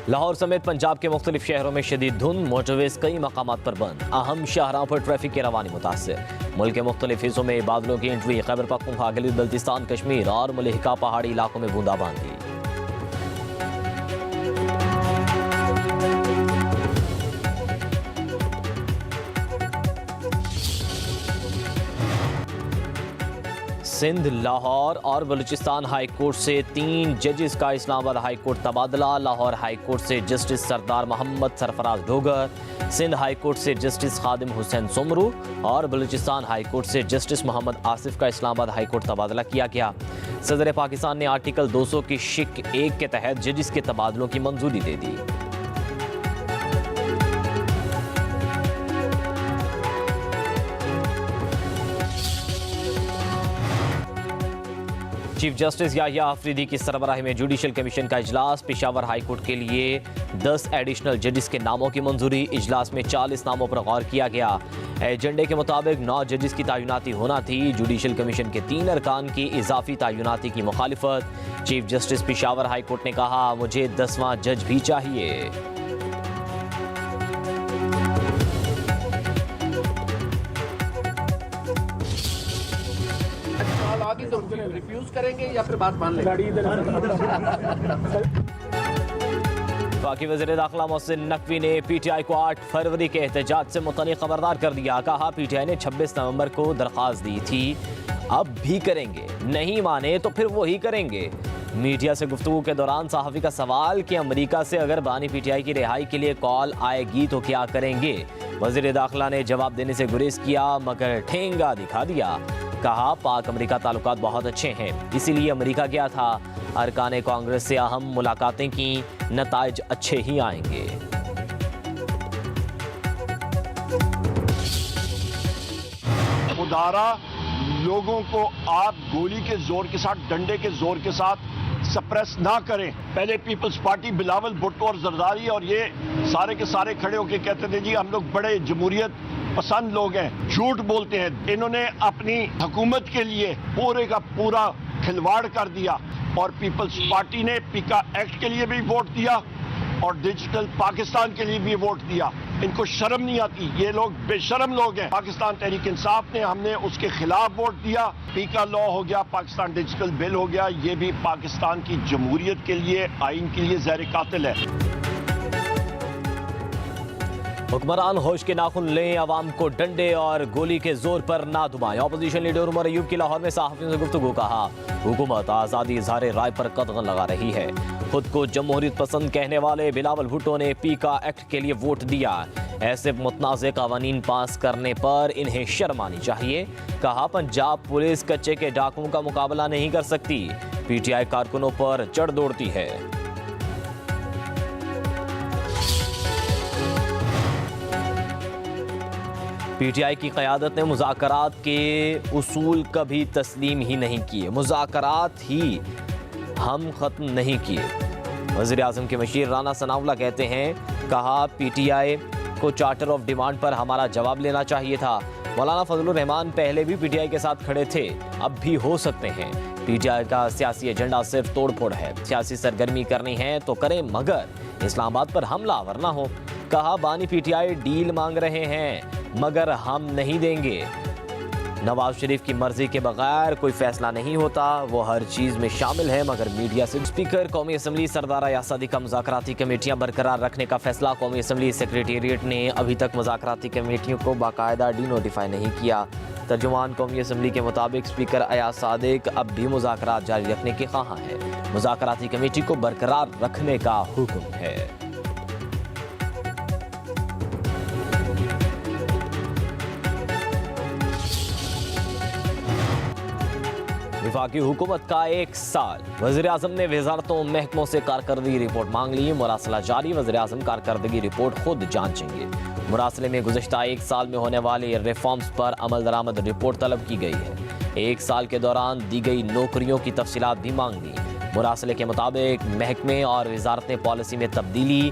लाहौर समेत पंजाब के मुख्तलिफ शहरों में शदीद धुंध, मोटरवेज कई मकामात पर बंद, अहम शाहराहों पर ट्रैफिक की रवानी मुतासर। मुल्क के मुख्तलिफ हिस्सों में बादलों की एंट्री, खैबर पख्तूनख्वा, गिलगित बल्तिस्तान, कश्मीर और मलिका पहाड़ी इलाकों में बूंदाबांदी। सिंध, लाहौर और बलूचिस्तान हाई कोर्ट से 3 जजेस का इस्लामाबाद हाई कोर्ट तबादला। लाहौर हाई कोर्ट से जस्टिस सरदार मोहम्मद सरफराज डोगर, सिंध हाई कोर्ट से जस्टिस खादिम हुसैन सुमरू और बलूचिस्तान हाई कोर्ट से जस्टिस मोहम्मद आसिफ का इस्लामाबाद हाई कोर्ट तबादला किया गया। सदर पाकिस्तान ने आर्टिकल 200 की शिक 1 के तहत जजेस के तबादलों की मंजूरी दे दी। चीफ जस्टिस याहिया आफरीदी की सरबराही में जुडिशल कमीशन का इजलास। पेशावर हाई कोर्ट के लिए 10 एडिशनल जजेस के नामों की मंजूरी। इजलास में 40 नामों पर गौर किया गया। एजेंडे के मुताबिक 9 जजेस की तैनाती होना थी। जुडिशल कमीशन के 3 अरकान की इजाफी तैनाती की मुखालिफत। Chief justice Peshawar high court ने कहा, मुझे 10वां जज भी चाहिए। तो रिफ्यूज करेंगे या फिर बात मान लेंगे? वफाकी वज़ीर दाखिला मोहसिन नकवी ने पीटीआई को 8 फरवरी के एहतजाज से मुतल्लिक़ खबरदार कर दिया। कहा, पीटीआई ने 26 नवंबर को दरख्वास्त दी थी, अब भी करेंगे, नहीं माने तो फिर वही करेंगे। मीडिया से गुफ्तगू के दौरान सहाफ़ी का सवाल कि अमेरिका से अगर बानी पीटीआई की रिहाई के लिए कॉल आएगी तो क्या करेंगे। वज़ीर दाखिला ने जवाब देने से गुरेज किया, मगर ठेंगा दिखा दिया। कहा, पाक अमेरिका ताल्लुकात बहुत अच्छे हैं, इसीलिए अमेरिका गया था। अरकान कांग्रेस से अहम मुलाकातें की, नताइज अच्छे ही आएंगे। मुदारा लोगों को आप गोली के जोर के साथ, डंडे के जोर के साथ सप्रेस ना करें। पहले पीपल्स पार्टी बिलावल भुट्टो और जरदारी और ये सारे के सारे खड़े होकर कहते थे, जी हम लोग बड़े जमहूरियत पसंद लोग हैं, झूठ बोलते हैं। इन्होंने अपनी हुकूमत के लिए पूरे का पूरा खिलवाड़ कर दिया और पीपल्स पार्टी ने पीका एक्ट के लिए भी वोट दिया और डिजिटल पाकिस्तान के लिए भी वोट दिया। इनको शर्म नहीं आती, ये लोग बेशर्म लोग हैं। पाकिस्तान तहरीक इंसाफ ने, हमने उसके खिलाफ वोट दिया। पीका लॉ हो गया, पाकिस्तान डिजिटल बिल हो गया, ये भी पाकिस्तान की जमहूरियत के लिए, आइन के लिए ज़हर कातिल है। हुक्मरान होश के नाखुन लें, अवाम को डंडे और गोली के जोर पर ना दुबाएं। ऑपोजिशन लीडर उमर अयूब की लाहौर में सहाफियों से गुफ्तगू। कहा, हुकूमत आज़ादी इज़हार राय पर कदगन लगा रही है। खुद को जमहूरियत पसंद कहने वाले बिलावल भुट्टो ने पीका एक्ट के लिए वोट दिया। ऐसे मुतनाज़ कवानीन पास करने पर इन्हें शर्म आनी चाहिए। कहा, पंजाब पुलिस कच्चे के डाकुओं का मुकाबला नहीं कर सकती, पीटीआई कारकुनों पर चढ़ दौड़ती है। पीटीआई की क़यादत ने मुज़ाकरात के उसूल कभी तस्लीम ही नहीं किए, मुज़ाकरात ही हम ख़त्म नहीं किए। वज़ीर आज़म के मशीर राना सनाउल्लाह कहते हैं, कहा, पीटीआई को चार्टर ऑफ डिमांड पर हमारा जवाब लेना चाहिए था। मौलाना फजलुर रहमान पहले भी पीटीआई के साथ खड़े थे, अब भी हो सकते हैं। पीटीआई का सियासी एजेंडा सिर्फ तोड़ फोड़ है, सियासी सरगर्मी करनी है तो करें, मगर इस्लामाबाद पर हमलावर ना हो। कहा, बानी पीटीआई डील मांग रहे हैं मगर हम नहीं देंगे। नवाज शरीफ की मर्जी के बगैर कोई फैसला नहीं होता, वो हर चीज़ में शामिल है मगर मीडिया से। स्पीकर कौमी असम्बली सरदार यासादी का मुज़ाकराती कमेटियाँ बरकरार रखने का फैसला। कौमी असम्बली सेक्रेटेरिएट ने अभी तक मुज़ाकराती कमेटियों को बाकायदा डी नोटिफाई नहीं किया। तर्जुमान कौमी असम्बली के मुताबिक स्पीकर अयाज सादिक अब भी मुज़ाकरात जारी रखने के ख्वाह हैं। मुज़ाकराती कमेटी को बरकरार रखने का हुक्म है। वफाकी हुकूमत का 1 साल। वज़ीर आज़म ने वज़ारतों महकमों से कारकर्दगी रिपोर्ट मांग ली। मुरासला जारी, वज़ीर आज़म कारकर्दगी रिपोर्ट खुद जांचेंगे। मुरासले में गुज़श्ता 1 साल में होने वाले रिफॉर्म्स पर अमल दरामद रिपोर्ट तलब की गई है। 1 साल के दौरान दी गई नौकरियों की तफसीलात भी मांग ली। मुरासले के मुताबिक महकमे और वज़ारतें पॉलिसी में तब्दीली,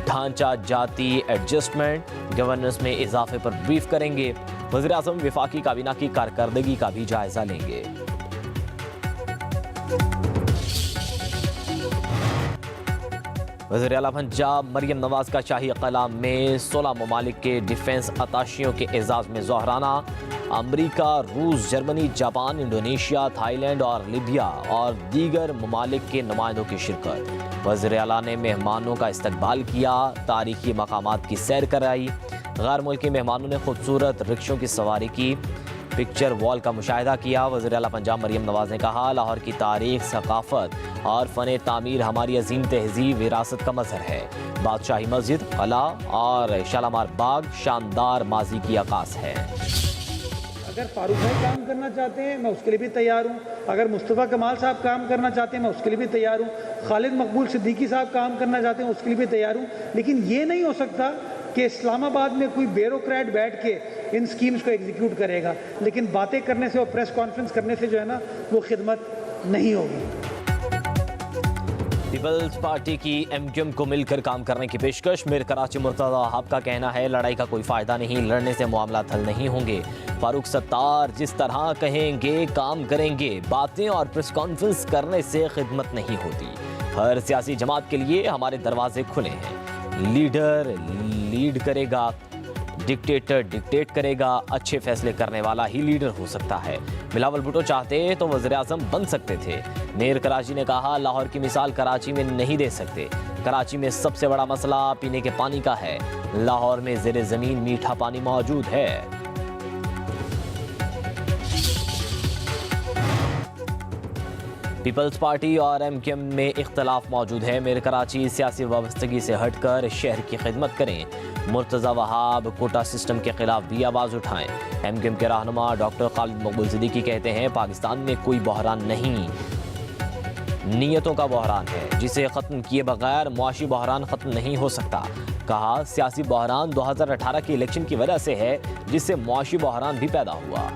ढांचा जाती एडजस्टमेंट, गवर्नेंस में इजाफे पर ब्रीफ करेंगे। वज़ीर आज़म वफाकी काबीना की कारकर्दगी का भी जायजा लेंगे। वज़ीर आला पंजाब मरियम नवाज का शाही कला में 16 ममालिक के डिफेंस अताशियों के एजाज में ज़ोहराना। अमरीका, रूस, जर्मनी, जापान, इंडोनेशिया, थाईलैंड और लीबिया और दीगर ममालिक के नुमाइंदों की शिरकत। वज़ीर आला ने मेहमानों का इस्तकबाल किया, तारीखी मकामात की सैर कराई। गैर मुल्की मेहमानों ने खूबसूरत रिक्शों की सवारी की, पिक्चर वॉल का मुशाहिदा किया। वज़ीर आला पंजाब मरियम नवाज ने कहा, लाहौर की तारीख, सकाफत और फ़न तामीर हमारी अजीम तहजीब विरासत का मज़हर है। बादशाही मस्जिद, कला और शालामार बाग शानदार माजी की अक्कास है। अगर फारूक भाई काम करना चाहते हैं मैं उसके लिए भी तैयार हूँ, अगर मुस्तफ़ा कमाल साहब काम करना चाहते हैं मैं उसके लिए भी तैयार हूँ, खालिद मकबूल सिद्दीकी साहब काम करना चाहते हैं उसके लिए भी तैयार हूँ। लेकिन ये नहीं हो सकता कि इस्लामाबाद में कोई ब्यूरोक्रेट बैठ के इन स्कीम्स को एग्जीक्यूट करेगा, लेकिन बातें करने से और प्रेस कॉन्फ्रेंस करने से जो है ना वो खिदमत नहीं होगी। पीपल्स पार्टी की एमक्यूएम को मिलकर काम करने की पेशकश। मीर कराची मुर्तज़ा वहाब का कहना है, लड़ाई का कोई फ़ायदा नहीं, लड़ने से मामला हल नहीं होंगे। फारूक सत्तार जिस तरह कहेंगे काम करेंगे, बातें और प्रेस कॉन्फ्रेंस करने से खिदमत नहीं होती। हर सियासी जमात के लिए हमारे दरवाजे खुले हैं। लीडर लीड करेगा, डिक्टेटर डिक्टेट करेगा, अच्छे फैसले करने वाला ही लीडर हो सकता है। बिलावल भुट्टो चाहते तो वज़ीर आज़म बन सकते थे। मेयर कराची ने कहा, लाहौर की मिसाल कराची में नहीं दे सकते। कराची में सबसे बड़ा मसला पीने के पानी का है। लाहौर में ज़ेरे ज़मीन मीठा पानी मौजूद है। पीपल्स पार्टी और एमक्यूएम में इख्तलाफ मौजूद है। मेयर कराची सियासी वाबस्तगी से हटकर शहर की खिदमत करें। मुर्तज़ा वहाब कोटा सिस्टम के खिलाफ भी आवाज़ उठाएं। एमक्यूएम के रहनुमा डॉक्टर खालिद मकबूल सिद्दीकी कहते हैं, पाकिस्तान में कोई बहरान नहीं, नीयतों का बहरान है, जिसे ख़त्म किए बगैर मुआशी बहरान ख़त्म नहीं हो सकता। कहा, सियासी बहरान 2018 के इलेक्शन की वजह से है, जिससे मुआशी बहरान भी पैदा हुआ।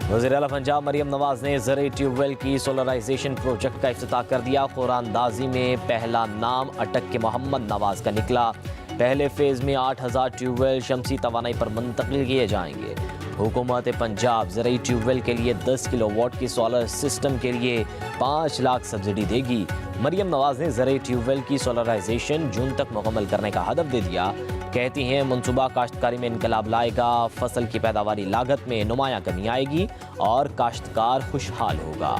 वज़ीर आला पंजाब मरियम नवाज ने ज़रई ट्यूबवेल की सोलराइजेशन प्रोजेक्ट का इफ्तिताह कर दिया। कुरानदाजी में पहला नाम अटक के मोहम्मद नवाज का निकला। पहले फेज़ में 8000 ट्यूबवेल शमसी तवानाई पर मुंतकिल किए जाएंगे। हुकूमत पंजाब ज़रई ट्यूबवेल के लिए 10 किलोवाट की सोलर सिस्टम के लिए 5 लाख सब्सिडी देगी। मरियम नवाज ने ज़रई ट्यूबवेल की सोलराइजेशन जून तक मुकम्मल करने का हदफ दे दिया। कहती हैं, मनसूबा काश्तकारी में इनकलाब लाएगा, फसल की पैदावारी लागत में नुमायां कमी आएगी और काश्तकार खुशहाल होगा।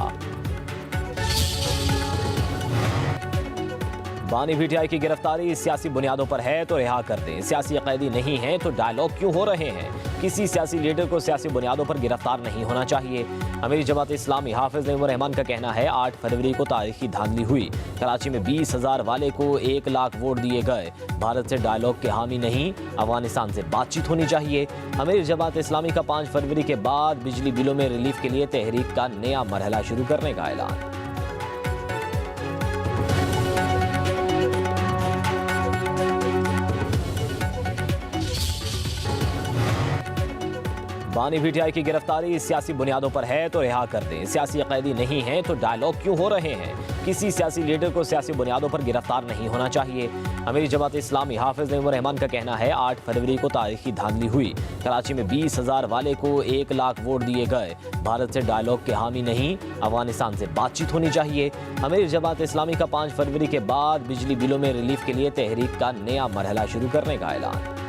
बानी पीटीआई की गिरफ्तारी सियासी बुनियादों पर है तो रिहा कर दें, सियासी कैदी नहीं है तो डायलॉग क्यों हो रहे हैं। किसी सियासी लीडर को सियासी बुनियादों पर गिरफ्तार नहीं होना चाहिए। अमीरी जमात इस्लामी हाफिज नईमुर रहमान का कहना है, 8 फरवरी को तारीखी धांधली हुई। कराची में 20,000 वाले को 1 लाख वोट दिए गए। भारत से डायलॉग के हामी नहीं, अफगानिस्तान से बातचीत होनी चाहिए। अमीरी जमात इस्लामी का 5 फरवरी के बाद बिजली बिलों में रिलीफ के लिए तहरीक का नया मरहला शुरू करने का ऐलान। बानी पीटीआई की गिरफ्तारी सियासी बुनियादों पर है तो रिहा कर दें, सियासी कैदी नहीं है तो डायलॉग क्यों हो रहे हैं। किसी सियासी लीडर को सियासी बुनियादों पर गिरफ्तार नहीं होना चाहिए। अमीरी जमात इस्लामी हाफिज नईमुर रहमान का कहना है, 8 फरवरी को तारीखी धांधली हुई। कराची में 20,000 वाले को 1 लाख वोट दिए गए। भारत से डायलॉग के हामी नहीं, अफगानिस्तान से बातचीत होनी चाहिए। अमीरी जमात इस्लामी का 5 फरवरी के बाद बिजली बिलों में रिलीफ के लिए तहरीक का नया मरहला शुरू करने का ऐलान।